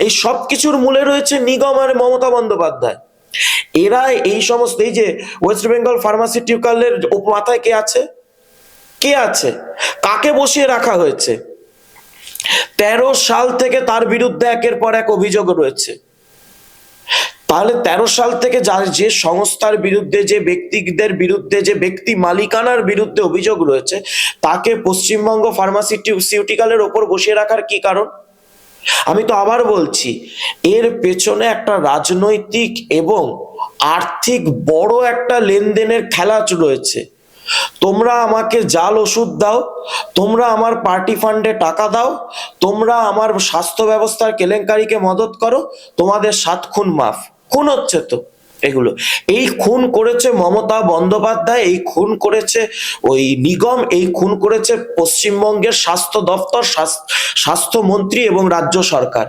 এই সব কিছুর মূলে রয়েছে নিগম আর মমতা বন্দ্যোপাধ্যায়। এরা এই সমস্ত, এই যে ওয়েস্ট বেঙ্গল ফার্মাসিউটিক্যালের মাথায় কে আছে? কে আছে? কাকে বসিয়ে রাখা হয়েছে? 13 সাল থেকে তার বিরুদ্ধে একের পর এক অভিযোগ রয়েছে। তাহলে 13 সাল থেকে যে সংস্থার বিরুদ্ধে, যে ব্যক্তিদের বিরুদ্ধে, যে ব্যক্তি মালিকানার বিরুদ্ধে অভিযোগ রয়েছে, তাকে পশ্চিমবঙ্গ ফার্মাসিউটিক্যালের ওপর বসিয়ে রাখার কি কারণ? আমি তো আবার বলছি, এর পেছনে একটা রাজনৈতিক এবং আর্থিক বড় একটা লেনদেনের খেলা রয়েছে। তোমরা আমাকে জাল ওষুধ দাও, তোমরা আমার পার্টি ফান্ডে টাকা দাও, তোমরা আমার স্বাস্থ্য ব্যবস্থার কেলেঙ্কারিকে মদত করো, তোমাদের 7 খুন মাফ। খুন হচ্ছে তো এগুলো। এই খুন করেছে মমতা বন্দ্যোপাধ্যায়, এই খুন করেছে ওই নিগম, এই খুন করেছে পশ্চিমবঙ্গের স্বাস্থ্য দপ্তর, স্বাস্থ্যমন্ত্রী এবং রাজ্য সরকার।